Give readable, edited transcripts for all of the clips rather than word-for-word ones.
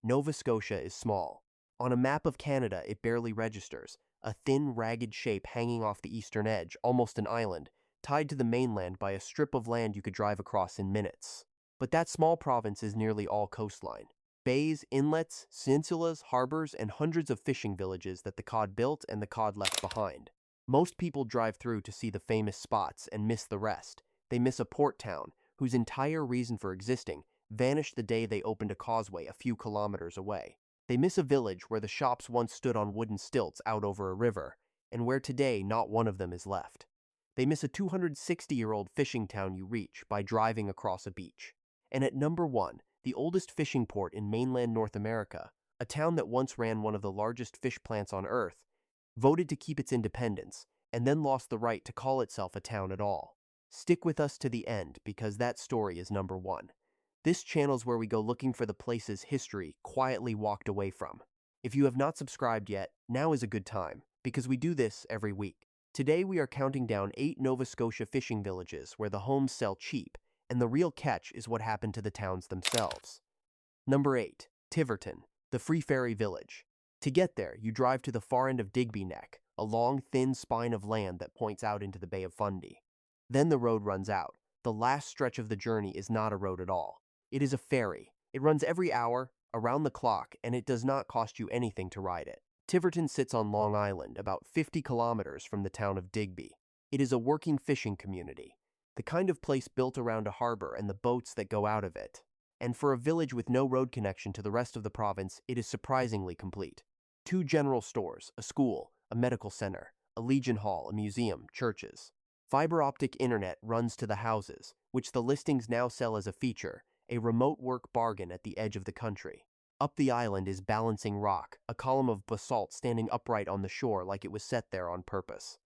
Nova Scotia is small. On a map of Canada, it barely registers, a thin, ragged shape hanging off the eastern edge, almost an island, tied to the mainland by a strip of land you could drive across in minutes. But that small province is nearly all coastline. Bays, inlets, insulas, harbors, and hundreds of fishing villages that the cod built and the cod left behind. Most people drive through to see the famous spots and miss the rest. They miss a port town, whose entire reason for existing vanished the day they opened a causeway a few kilometers away. They miss a village where the shops once stood on wooden stilts out over a river, and where today not one of them is left. They miss a 260-year-old fishing town you reach by driving across a beach. And at number 1, the oldest fishing port in mainland North America, a town that once ran one of the largest fish plants on Earth, voted to keep its independence, and then lost the right to call itself a town at all. Stick with us to the end because that story is number 1. This channel's where we go looking for the places history quietly walked away from. If you have not subscribed yet, now is a good time, because we do this every week. Today we are counting down 8 Nova Scotia fishing villages where the homes sell cheap, and the real catch is what happened to the towns themselves. Number 8. Tiverton, the Free Ferry Village. To get there, you drive to the far end of Digby Neck, a long, thin spine of land that points out into the Bay of Fundy. Then the road runs out. The last stretch of the journey is not a road at all. It is a ferry. It runs every hour, around the clock, and it does not cost you anything to ride it. Tiverton sits on Long Island, about 50 kilometers from the town of Digby. It is a working fishing community, the kind of place built around a harbor and the boats that go out of it. And for a village with no road connection to the rest of the province, it is surprisingly complete. 2 general stores, a school, a medical center, a Legion Hall, a museum, churches. Fiber optic internet runs to the houses, which the listings now sell as a feature, a remote work bargain at the edge of the country. Up the island is Balancing Rock, a column of basalt standing upright on the shore like it was set there on purpose.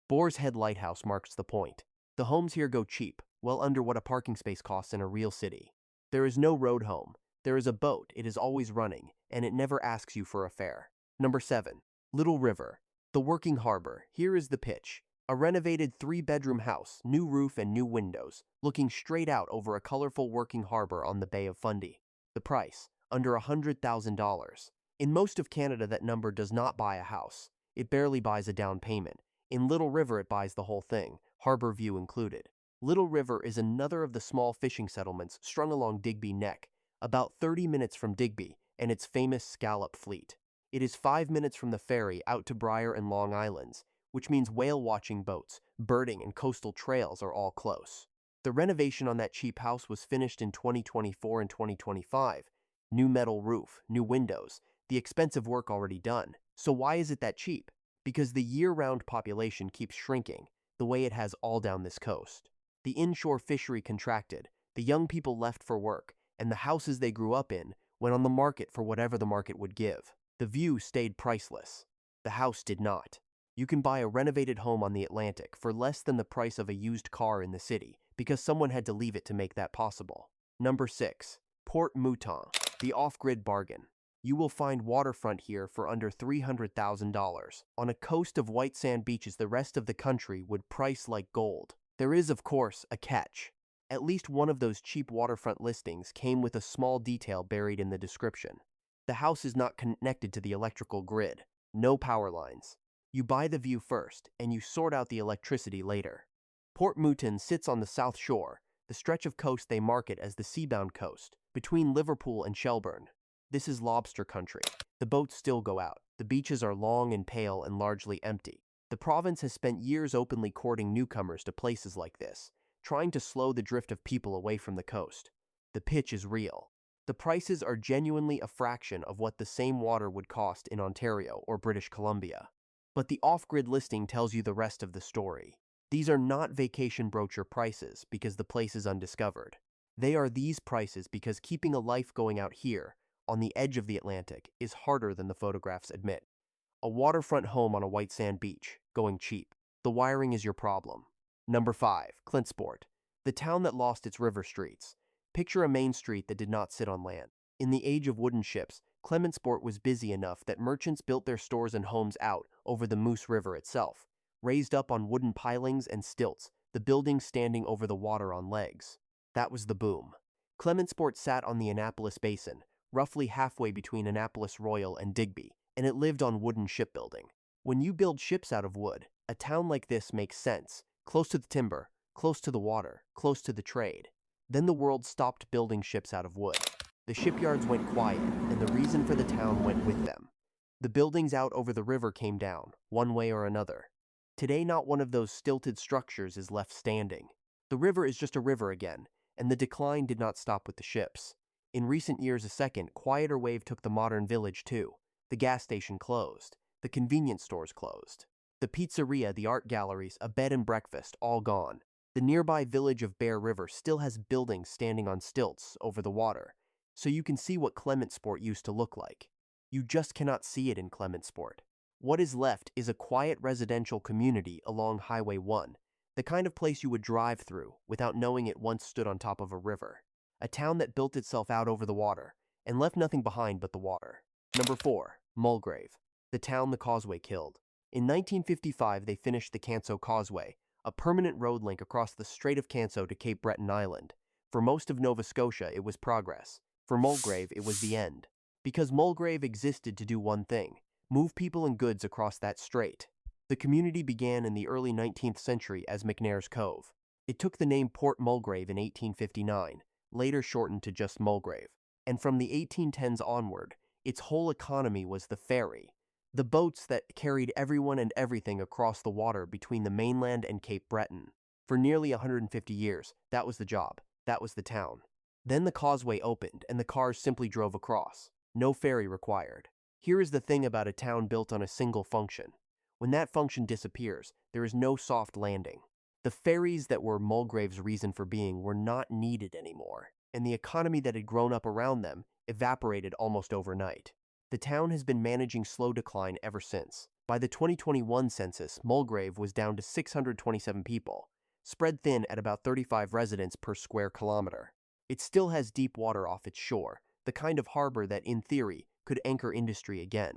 Boar's Head Lighthouse marks the point. The homes here go cheap, well under what a parking space costs in a real city. There is no road home. There is a boat, it is always running, and it never asks you for a fare. Number 7. Little River, the working harbor. Here is the pitch. A renovated 3-bedroom house, new roof and new windows, looking straight out over a colorful working harbor on the Bay of Fundy. The price, under $100,000. In most of Canada, that number does not buy a house. It barely buys a down payment. In Little River, it buys the whole thing, harbor view included. Little River is another of the small fishing settlements strung along Digby Neck, about 30 minutes from Digby and its famous scallop fleet. It is 5 minutes from the ferry out to Briar and Long Islands, which means whale-watching boats, birding, and coastal trails are all close. The renovation on that cheap house was finished in 2024 and 2025. New metal roof, new windows, the expensive work already done. So why is it that cheap? Because the year-round population keeps shrinking, the way it has all down this coast. The inshore fishery contracted, the young people left for work, and the houses they grew up in went on the market for whatever the market would give. The view stayed priceless. The house did not. You can buy a renovated home on the Atlantic for less than the price of a used car in the city, because someone had to leave it to make that possible. Number 6. Port Mouton, the off-grid bargain. You will find waterfront here for under $300,000. On a coast of white sand beaches the rest of the country would price like gold. There is, of course, a catch. At least one of those cheap waterfront listings came with a small detail buried in the description. The house is not connected to the electrical grid. No power lines. You buy the view first, and you sort out the electricity later. Port Mouton sits on the south shore, the stretch of coast they market as the Seabound Coast, between Liverpool and Shelburne. This is lobster country. The boats still go out. The beaches are long and pale and largely empty. The province has spent years openly courting newcomers to places like this, trying to slow the drift of people away from the coast. The pitch is real. The prices are genuinely a fraction of what the same water would cost in Ontario or British Columbia. But the off-grid listing tells you the rest of the story. These are not vacation brochure prices because the place is undiscovered. They are these prices because keeping a life going out here, on the edge of the Atlantic, is harder than the photographs admit. A waterfront home on a white sand beach, going cheap. The wiring is your problem. Number 5. Clintsport, the town that lost its river streets. Picture a main street that did not sit on land. In the age of wooden ships, Clementsport was busy enough that merchants built their stores and homes out over the Moose River itself, raised up on wooden pilings and stilts, the buildings standing over the water on legs. That was the boom. Clementsport sat on the Annapolis Basin, roughly halfway between Annapolis Royal and Digby, and it lived on wooden shipbuilding. When you build ships out of wood, a town like this makes sense, close to the timber, close to the water, close to the trade. Then the world stopped building ships out of wood. The shipyards went quiet, and the reason for the town went with them. The buildings out over the river came down, one way or another. Today, not one of those stilted structures is left standing. The river is just a river again, and the decline did not stop with the ships. In recent years, a second, quieter wave took the modern village too. The gas station closed. The convenience stores closed. The pizzeria, the art galleries, a bed and breakfast, all gone. The nearby village of Bear River still has buildings standing on stilts over the water, so you can see what Clementsport used to look like. You just cannot see it in Clementsport. What is left is a quiet residential community along Highway 1, the kind of place you would drive through without knowing it once stood on top of a river. A town that built itself out over the water and left nothing behind but the water. Number 4. Mulgrave, the town the causeway killed. In 1955, they finished the Canso Causeway, a permanent road link across the Strait of Canso to Cape Breton Island. For most of Nova Scotia, it was progress. For Mulgrave, it was the end. Because Mulgrave existed to do one thing: move people and goods across that strait. The community began in the early 19th century as McNair's Cove. It took the name Port Mulgrave in 1859, later shortened to just Mulgrave. And from the 1810s onward, its whole economy was the ferry, the boats that carried everyone and everything across the water between the mainland and Cape Breton. For nearly 150 years, that was the job, that was the town. Then the causeway opened and the cars simply drove across. No ferry required. Here is the thing about a town built on a single function. When that function disappears, there is no soft landing. The ferries that were Mulgrave's reason for being were not needed anymore, and the economy that had grown up around them evaporated almost overnight. The town has been managing slow decline ever since. By the 2021 census, Mulgrave was down to 627 people, spread thin at about 35 residents per square kilometer. It still has deep water off its shore, the kind of harbor that, in theory, could anchor industry again.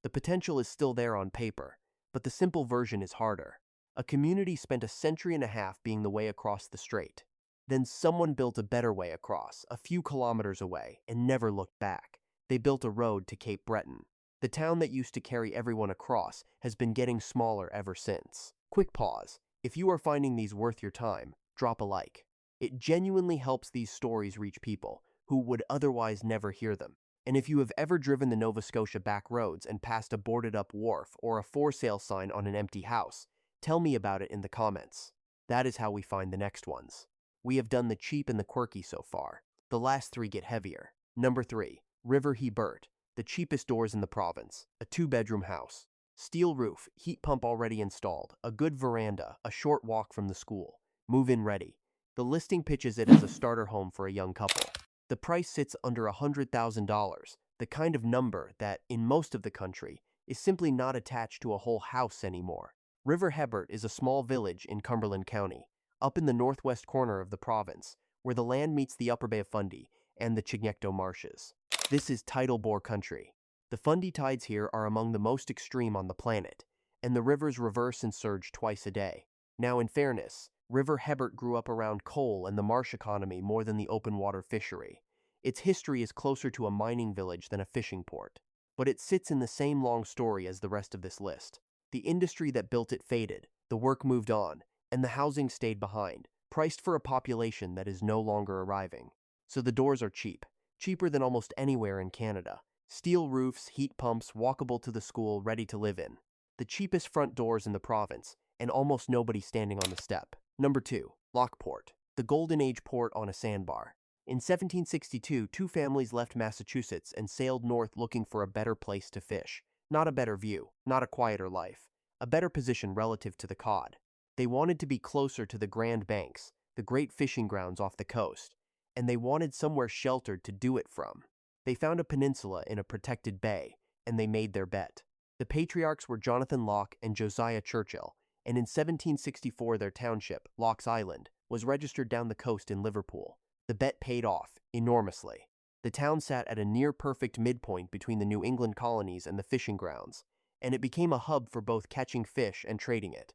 The potential is still there on paper, but the simple version is harder. A community spent a century and a half being the way across the strait. Then someone built a better way across, a few kilometers away, and never looked back. They built a road to Cape Breton. The town that used to carry everyone across has been getting smaller ever since. Quick pause. If you are finding these worth your time, drop a like. It genuinely helps these stories reach people who would otherwise never hear them. And if you have ever driven the Nova Scotia back roads and passed a boarded-up wharf or a for sale sign on an empty house, tell me about it in the comments. That is how we find the next ones. We have done the cheap and the quirky so far. The last 3 get heavier. Number 3. River Hebert, the cheapest doors in the province. A 2-bedroom house. Steel roof, heat pump already installed, a good veranda, a short walk from the school. Move-in ready. The listing pitches it as a starter home for a young couple. The price sits under $100,000, the kind of number that, in most of the country, is simply not attached to a whole house anymore. River Hebert is a small village in Cumberland County, up in the northwest corner of the province, where the land meets the upper Bay of Fundy and the Chignecto marshes. This is tidal bore country. The Fundy tides here are among the most extreme on the planet, and the rivers reverse and surge twice a day. Now, in fairness, River Hebert grew up around coal and the marsh economy more than the open water fishery. Its history is closer to a mining village than a fishing port, but it sits in the same long story as the rest of this list. The industry that built it faded, the work moved on, and the housing stayed behind, priced for a population that is no longer arriving. So the doors are cheap, cheaper than almost anywhere in Canada. Steel roofs, heat pumps, walkable to the school, ready to live in. The cheapest front doors in the province, and almost nobody standing on the step. Number 2. Lockport, the Golden Age port on a sandbar. In 1762, 2 families left Massachusetts and sailed north looking for a better place to fish. Not a better view, not a quieter life, a better position relative to the cod. They wanted to be closer to the Grand Banks, the great fishing grounds off the coast, and they wanted somewhere sheltered to do it from. They found a peninsula in a protected bay, and they made their bet. The patriarchs were Jonathan Locke and Josiah Churchill, and in 1764 their township, Locke's Island, was registered down the coast in Liverpool. The bet paid off enormously. The town sat at a near-perfect midpoint between the New England colonies and the fishing grounds, and it became a hub for both catching fish and trading it.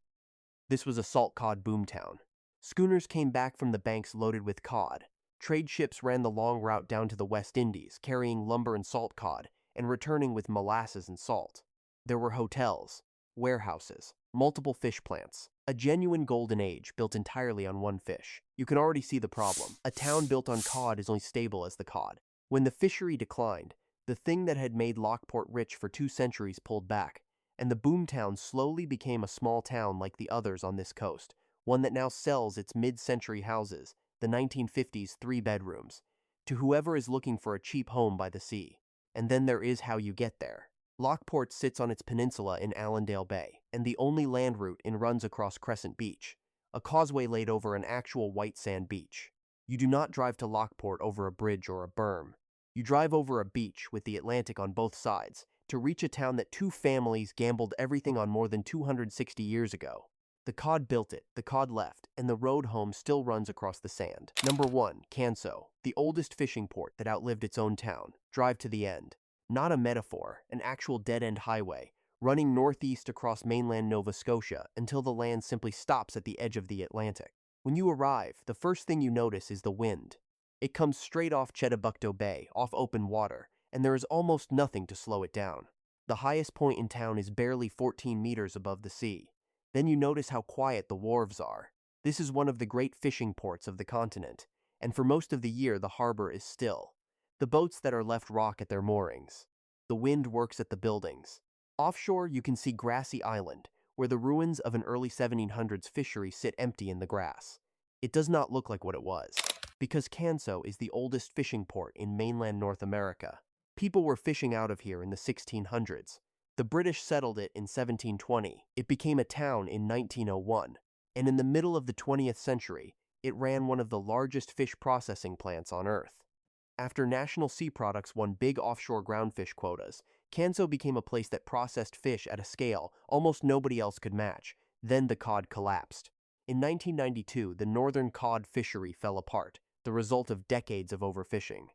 This was a salt cod boomtown. Schooners came back from the banks loaded with cod. Trade ships ran the long route down to the West Indies, carrying lumber and salt cod, and returning with molasses and salt. There were hotels, warehouses, multiple fish plants, a genuine golden age built entirely on one fish. You can already see the problem. A town built on cod is only stable as the cod. When the fishery declined, the thing that had made Lockport rich for 2 centuries pulled back, and the boomtown slowly became a small town like the others on this coast, one that now sells its mid-century houses, the 1950s 3 bedrooms, to whoever is looking for a cheap home by the sea. And then there is how you get there. Lockport sits on its peninsula in Allendale Bay, and the only land route runs across Crescent Beach, a causeway laid over an actual white sand beach. You do not drive to Lockport over a bridge or a berm. You drive over a beach with the Atlantic on both sides to reach a town that 2 families gambled everything on more than 260 years ago. The cod built it, the cod left, and the road home still runs across the sand. Number 1. Canso, the oldest fishing port that outlived its own town. Drive to the end. Not a metaphor, an actual dead-end highway, running northeast across mainland Nova Scotia until the land simply stops at the edge of the Atlantic. When you arrive, the first thing you notice is the wind. It comes straight off Chedabucto Bay, off open water, and there is almost nothing to slow it down. The highest point in town is barely 14 meters above the sea. Then you notice how quiet the wharves are. This is one of the great fishing ports of the continent, and for most of the year the harbor is still. The boats that are left rock at their moorings. The wind works at the buildings. Offshore you can see Grassy Island, where the ruins of an early 1700s fishery sit empty in the grass. It does not look like what it was, because Canso is the oldest fishing port in mainland North America. People were fishing out of here in the 1600s. The British settled it in 1720. It became a town in 1901, and in the middle of the 20th century, it ran one of the largest fish processing plants on Earth. After National Sea Products won big offshore groundfish quotas, Canso became a place that processed fish at a scale almost nobody else could match. Then the cod collapsed. In 1992, the northern cod fishery fell apart, the result of decades of overfishing.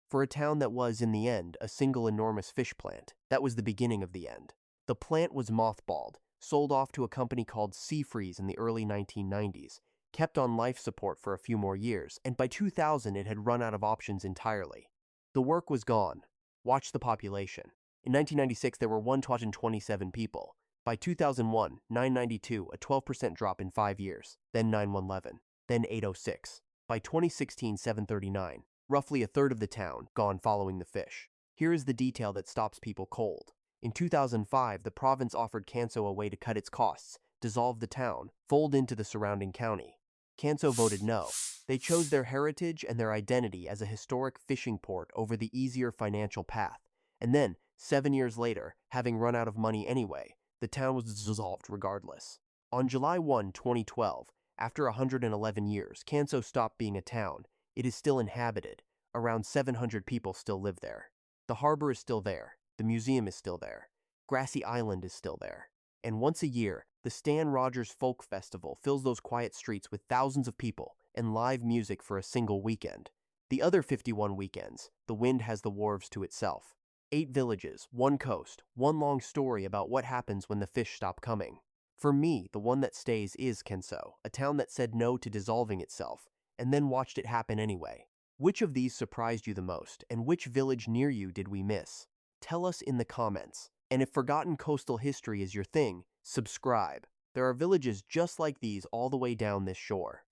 For a town that was, in the end, a single enormous fish plant, that was the beginning of the end. The plant was mothballed, sold off to a company called Seafreeze in the early 1990s, kept on life support for a few more years, and by 2000 it had run out of options entirely. The work was gone. Watch the population. In 1996 there were 127 people. By 2001, 992, a 12% drop in 5 years, then 9111, then 806. By 2016, 739. Roughly a third of the town gone following the fish. Here is the detail that stops people cold. In 2005, the province offered Canso a way to cut its costs, dissolve the town, fold into the surrounding county. Canso voted no. They chose their heritage and their identity as a historic fishing port over the easier financial path. And then, 7 years later, having run out of money anyway, the town was dissolved regardless. On July 1, 2012, after 111 years, Canso stopped being a town. It is still inhabited. Around 700 people still live there. The harbor is still there. The museum is still there. Grassy Island is still there. And once a year, the Stan Rogers Folk Festival fills those quiet streets with thousands of people and live music for a single weekend. The other 51 weekends, the wind has the wharves to itself. 8 villages, 1 coast, one long story about what happens when the fish stop coming. For me, the one that stays is Canso, a town that said no to dissolving itself, and then watched it happen anyway. Which of these surprised you the most, and which village near you did we miss? Tell us in the comments. And if forgotten coastal history is your thing, subscribe. There are villages just like these all the way down this shore.